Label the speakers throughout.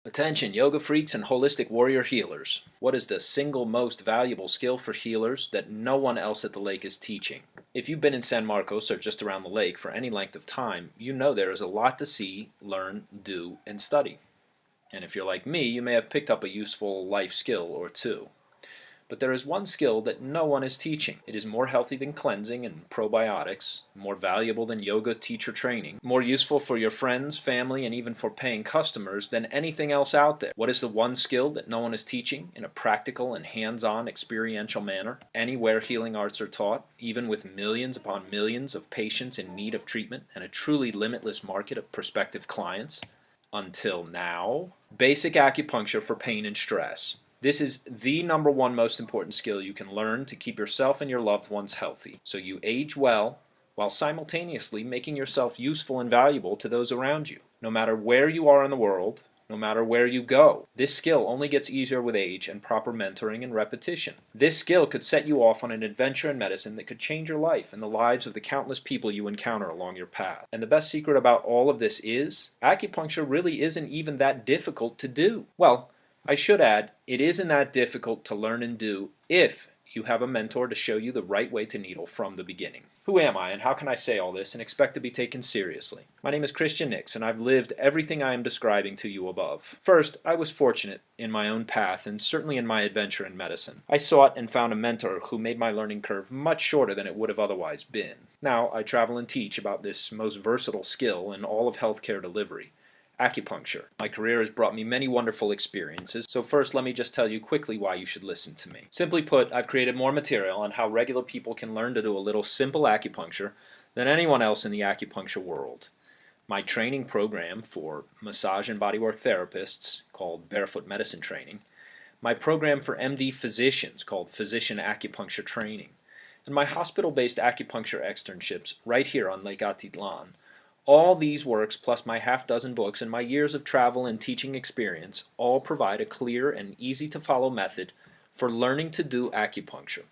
Speaker 1: Attention, yoga freaks and holistic warrior healers. What is the single most valuable skill for healers that no one else at the lake is teaching? If you've been in San Marcos or just around the lake for any length of time, you know there is a lot to see, learn, do, and study. And if you're like me, you may have picked up a useful life skill or two. But there is one skill that no one is teaching. It is more healthy than cleansing and probiotics, more valuable than yoga teacher training, more useful for your friends, family, and even for paying customers than anything else out there. What is the one skill that no one is teaching in a practical and hands-on experiential manner? Anywhere healing arts are taught, even with millions upon millions of patients in need of treatment and a truly limitless market of prospective clients? Until now. Basic acupuncture for pain and stress. This is the number one most important skill you can learn to keep yourself and your loved ones healthy, so you age well while simultaneously making yourself useful and valuable to those around you. No matter where you are in the world, no matter where you go, this skill only gets easier with age and proper mentoring and repetition. This skill could set you off on an adventure in medicine that could change your life and the lives of the countless people you encounter along your path. And the best secret about all of this is, acupuncture really isn't even that difficult to do. Well, I should add, it isn't that difficult to learn and do if you have a mentor to show you the right way to needle from the beginning. Who am I and how can I say all this and expect to be taken seriously? My name is Christian Nix and I've lived everything I am describing to you above. First, I was fortunate in my own path and certainly in my adventure in medicine. I sought and found a mentor who made my learning curve much shorter than it would have otherwise been. Now, I travel and teach about this most versatile skill in all of healthcare delivery. Acupuncture. My career has brought me many wonderful experiences, so first let me just tell you quickly why you should listen to me. Simply put, I've created more material on how regular people can learn to do a little simple acupuncture than anyone else in the acupuncture world. My training program for massage and bodywork therapists, called Barefoot Medicine Training, my program for MD physicians, called Physician Acupuncture Training, and my hospital-based acupuncture externships right here on Lake Atitlan. All these works, plus my half-dozen books and my years of travel and teaching experience, all provide a clear and easy-to-follow method for learning to do acupuncture.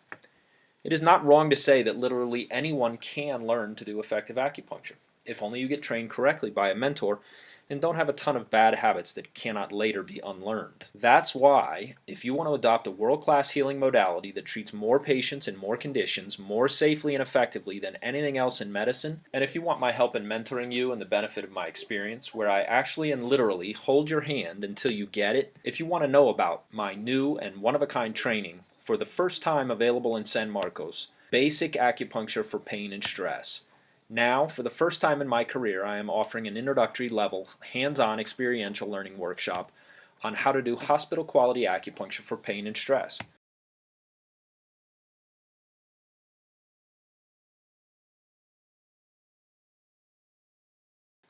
Speaker 1: It is not wrong to say that literally anyone can learn to do effective acupuncture, if only you get trained correctly by a mentor and don't have a ton of bad habits that cannot later be unlearned. That's why, if you want to adopt a world-class healing modality that treats more patients in more conditions more safely and effectively than anything else in medicine, and if you want my help in mentoring you and the benefit of my experience, where I actually and literally hold your hand until you get it, if you want to know about my new and one-of-a-kind training, for the first time available in San Marcos, Basic Acupuncture for Pain and Stress. Now, for the first time in my career, I am offering an introductory level, hands-on experiential learning workshop on how to do hospital-quality acupuncture for pain and stress.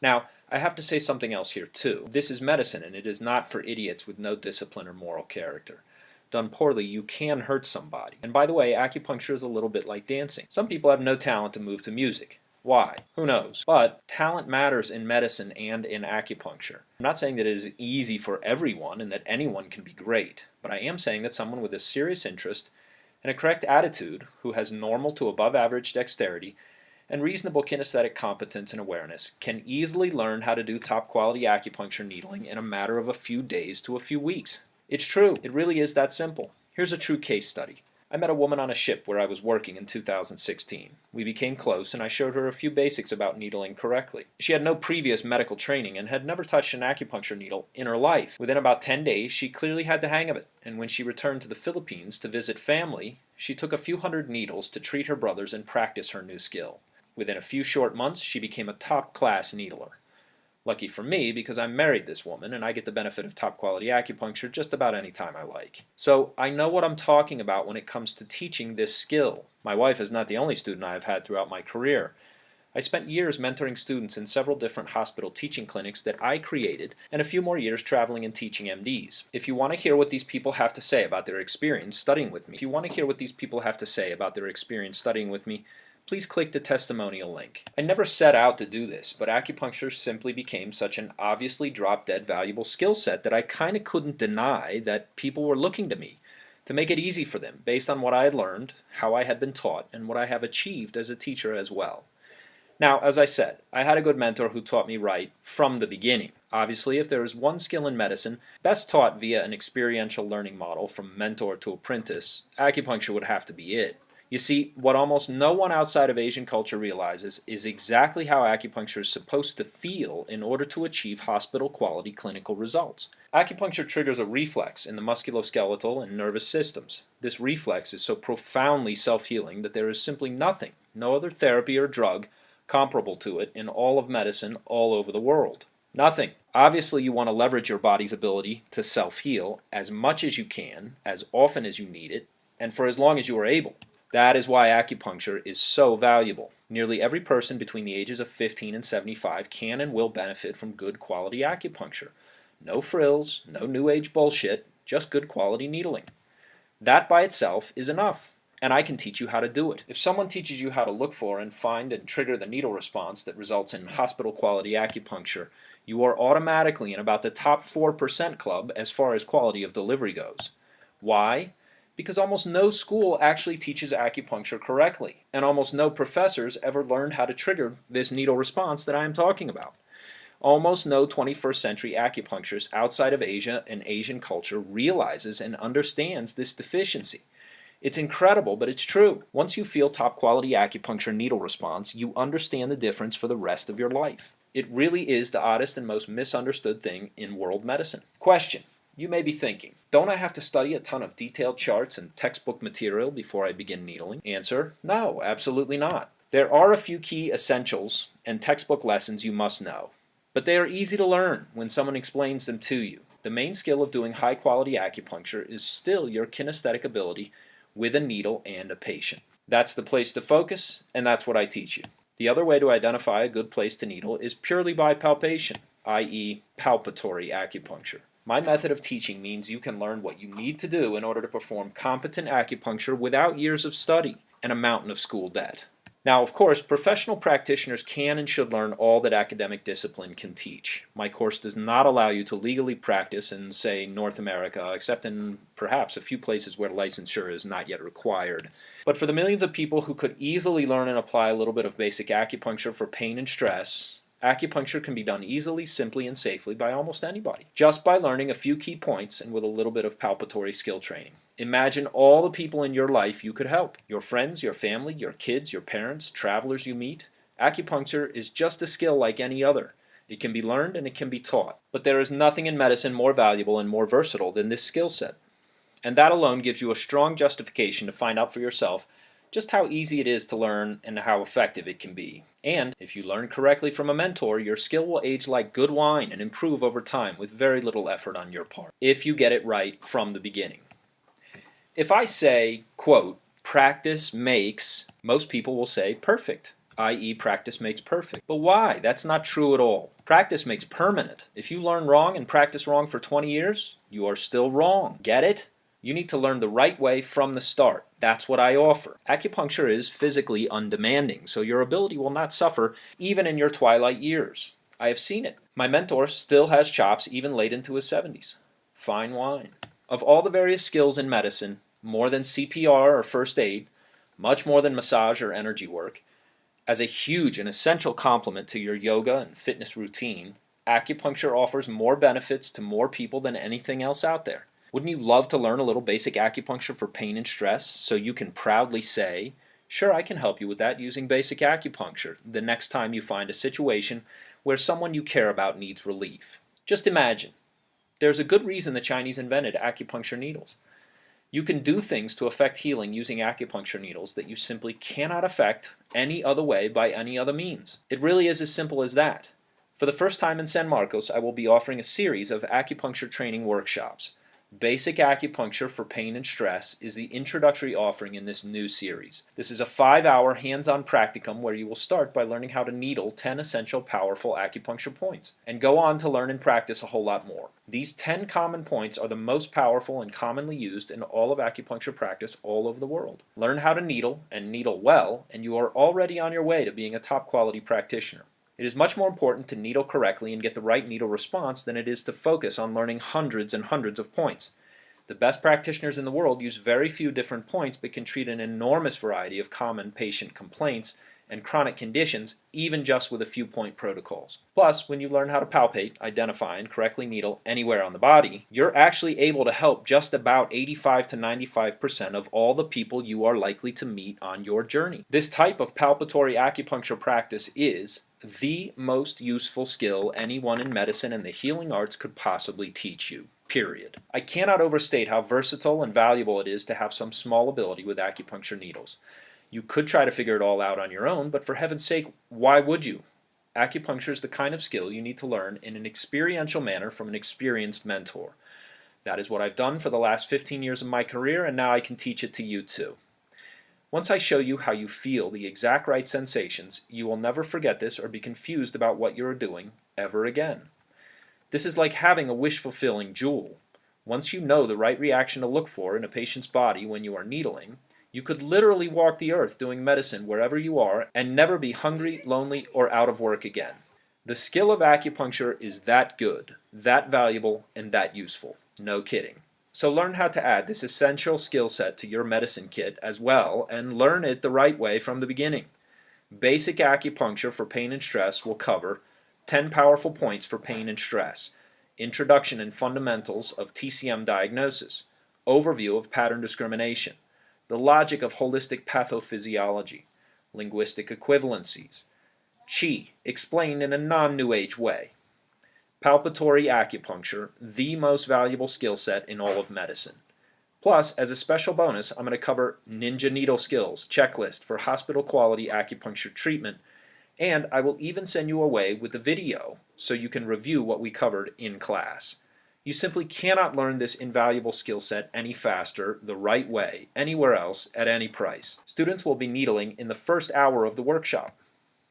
Speaker 1: Now, I have to say something else here too. This is medicine and it is not for idiots with no discipline or moral character. Done poorly, you can hurt somebody. And by the way, acupuncture is a little bit like dancing. Some people have no talent to move to music. Why? Who knows? But talent matters in medicine and in acupuncture. I'm not saying that it is easy for everyone and that anyone can be great, but I am saying that someone with a serious interest and a correct attitude who has normal to above average dexterity and reasonable kinesthetic competence and awareness can easily learn how to do top quality acupuncture needling in a matter of a few days to a few weeks. It's true. It really is that simple. Here's a true case study. I met a woman on a ship where I was working in 2016. We became close and I showed her a few basics about needling correctly. She had no previous medical training and had never touched an acupuncture needle in her life. Within about 10 days, she clearly had the hang of it, and when she returned to the Philippines to visit family, she took a few hundred needles to treat her brothers and practice her new skill. Within a few short months, she became a top-class needler. Lucky for me, because I married this woman and I get the benefit of top quality acupuncture just about any time I like. So I know what I'm talking about when it comes to teaching this skill. My wife is not the only student I have had throughout my career. I spent years mentoring students in several different hospital teaching clinics that I created and a few more years traveling and teaching MDs. If you want to hear what these people have to say about their experience studying with me, please click the testimonial link. I never set out to do this, but acupuncture simply became such an obviously drop-dead valuable skill set that I kind of couldn't deny that people were looking to me to make it easy for them based on what I had learned, how I had been taught, and what I have achieved as a teacher as well. Now, as I said, I had a good mentor who taught me right from the beginning. Obviously, if there is one skill in medicine best taught via an experiential learning model from mentor to apprentice, acupuncture would have to be it. You see, what almost no one outside of Asian culture realizes is exactly how acupuncture is supposed to feel in order to achieve hospital-quality clinical results. Acupuncture triggers a reflex in the musculoskeletal and nervous systems. This reflex is so profoundly self-healing that there is simply nothing, no other therapy or drug, comparable to it in all of medicine all over the world. Nothing. Obviously, you want to leverage your body's ability to self-heal as much as you can, as often as you need it, and for as long as you are able. That is why acupuncture is so valuable. Nearly every person between the ages of 15 and 75 can and will benefit from good quality acupuncture. No frills, no new age bullshit, just good quality needling. That by itself is enough, and I can teach you how to do it. If someone teaches you how to look for and find and trigger the needle response that results in hospital quality acupuncture, you are automatically in about the top 4% club as far as quality of delivery goes. Why? Because almost no school actually teaches acupuncture correctly, and almost no professors ever learned how to trigger this needle response that I am talking about. Almost no 21st century acupuncturist outside of Asia and Asian culture realizes and understands this deficiency. It's incredible, but it's true. Once you feel top quality acupuncture needle response, you understand the difference for the rest of your life. It really is the oddest and most misunderstood thing in world medicine. Question. You may be thinking, don't I have to study a ton of detailed charts and textbook material before I begin needling? Answer, no, absolutely not. There are a few key essentials and textbook lessons you must know, but they are easy to learn when someone explains them to you. The main skill of doing high quality acupuncture is still your kinesthetic ability with a needle and a patient. That's the place to focus, and that's what I teach you. The other way to identify a good place to needle is purely by palpation, i.e. palpatory acupuncture. My method of teaching means you can learn what you need to do in order to perform competent acupuncture without years of study and a mountain of school debt. Now, of course, professional practitioners can and should learn all that academic discipline can teach. My course does not allow you to legally practice in, say, North America, except in perhaps a few places where licensure is not yet required. But for the millions of people who could easily learn and apply a little bit of basic acupuncture for pain and stress, acupuncture can be done easily, simply, and safely by almost anybody, just by learning a few key points and with a little bit of palpatory skill training. Imagine all the people in your life you could help. Your friends, your family, your kids, your parents, travelers you meet. Acupuncture is just a skill like any other. It can be learned and it can be taught. But there is nothing in medicine more valuable and more versatile than this skill set. And that alone gives you a strong justification to find out for yourself just how easy it is to learn and how effective it can be. And if you learn correctly from a mentor, your skill will age like good wine and improve over time with very little effort on your part, if you get it right from the beginning. If I say, quote, practice makes, most people will say perfect, i.e. practice makes perfect. But why? That's not true at all. Practice makes permanent. If you learn wrong and practice wrong for 20 years, you are still wrong. Get it? You need to learn the right way from the start. That's what I offer. Acupuncture is physically undemanding, so your ability will not suffer even in your twilight years. I have seen it. My mentor still has chops even late into his 70s. Fine wine. Of all the various skills in medicine, more than CPR or first aid, much more than massage or energy work, as a huge and essential complement to your yoga and fitness routine, acupuncture offers more benefits to more people than anything else out there. Wouldn't you love to learn a little basic acupuncture for pain and stress so you can proudly say, sure, I can help you with that using basic acupuncture the next time you find a situation where someone you care about needs relief? Just imagine. There's a good reason the Chinese invented acupuncture needles. You can do things to affect healing using acupuncture needles that you simply cannot affect any other way by any other means. It really is as simple as that. For the first time in San Marcos, I will be offering a series of acupuncture training workshops. Basic Acupuncture for Pain and Stress is the introductory offering in this new series. This is a 5-hour hands-on practicum where you will start by learning how to needle 10 essential powerful acupuncture points, and go on to learn and practice a whole lot more. These 10 common points are the most powerful and commonly used in all of acupuncture practice all over the world. Learn how to needle, and needle well, and you are already on your way to being a top-quality practitioner. It is much more important to needle correctly and get the right needle response than it is to focus on learning hundreds and hundreds of points. The best practitioners in the world use very few different points but can treat an enormous variety of common patient complaints and chronic conditions, even just with a few point protocols. Plus, when you learn how to palpate, identify, and correctly needle anywhere on the body, you're actually able to help just about 85 to 95% of all the people you are likely to meet on your journey. This type of palpatory acupuncture practice is the most useful skill anyone in medicine and the healing arts could possibly teach you. Period. I cannot overstate how versatile and valuable it is to have some small ability with acupuncture needles. You could try to figure it all out on your own, but for heaven's sake, why would you? Acupuncture is the kind of skill you need to learn in an experiential manner from an experienced mentor. That is what I've done for the last 15 years of my career, and now I can teach it to you too. Once I show you how you feel the exact right sensations, you will never forget this or be confused about what you are doing ever again. This is like having a wish-fulfilling jewel. Once you know the right reaction to look for in a patient's body when you are needling, you could literally walk the earth doing medicine wherever you are and never be hungry, lonely, or out of work again. The skill of acupuncture is that good, that valuable, and that useful. No kidding. So learn how to add this essential skill set to your medicine kit as well, and learn it the right way from the beginning. Basic acupuncture for pain and stress will cover 10 powerful points for pain and stress, introduction and fundamentals of TCM diagnosis, overview of pattern discrimination, the logic of holistic pathophysiology, linguistic equivalencies, Qi, explained in a non-New Age way. Palpatory acupuncture, the most valuable skill set in all of medicine. Plus, as a special bonus, I'm going to cover Ninja Needle Skills checklist for hospital quality acupuncture treatment, and I will even send you away with the video so you can review what we covered in class. You simply cannot learn this invaluable skill set any faster, the right way, anywhere else, at any price. Students will be needling in the first hour of the workshop.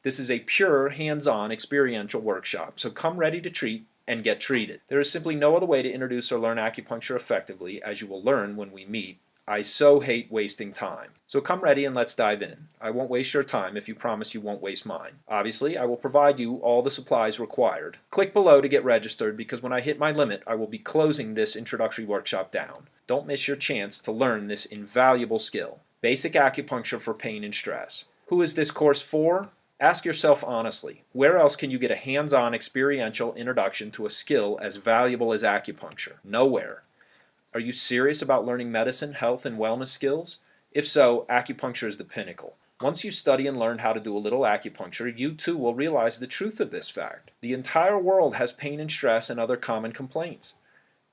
Speaker 1: This is a pure, hands-on, experiential workshop, so come ready to treat and get treated. There is simply no other way to introduce or learn acupuncture effectively, as you will learn when we meet. I so hate wasting time. So come ready and let's dive in. I won't waste your time if you promise you won't waste mine. Obviously, I will provide you all the supplies required. Click below to get registered because when I hit my limit, I will be closing this introductory workshop down. Don't miss your chance to learn this invaluable skill. Basic acupuncture for pain and stress. Who is this course for? Ask yourself honestly, where else can you get a hands-on experiential introduction to a skill as valuable as acupuncture? Nowhere. Are you serious about learning medicine, health, and wellness skills? If so, acupuncture is the pinnacle. Once you study and learn how to do a little acupuncture, you too will realize the truth of this fact. The entire world has pain and stress and other common complaints.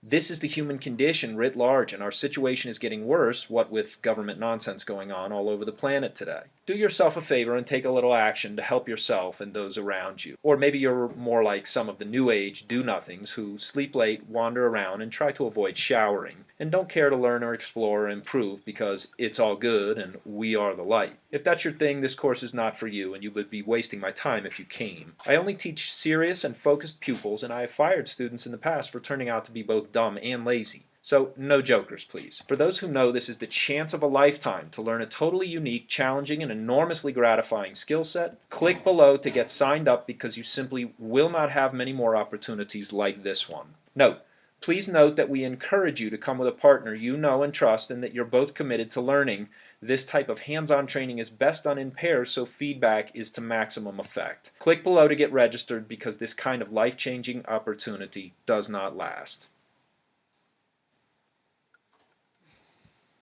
Speaker 1: This is the human condition writ large, and our situation is getting worse, what with government nonsense going on all over the planet today. Do yourself a favor and take a little action to help yourself and those around you. Or maybe you're more like some of the New Age do-nothings who sleep late, wander around, and try to avoid showering, and don't care to learn or explore or improve because it's all good and we are the light. If that's your thing, this course is not for you, and you would be wasting my time if you came. I only teach serious and focused pupils, and I have fired students in the past for turning out to be both dumb and lazy. So, no jokers, please. For those who know, this is the chance of a lifetime to learn a totally unique, challenging, and enormously gratifying skill set. Click below to get signed up because you simply will not have many more opportunities like this one. Please note that we encourage you to come with a partner you know and trust, and that you're both committed to learning. This type of hands-on training is best done in pairs, so feedback is to maximum effect. Click below to get registered because this kind of life-changing opportunity does not last.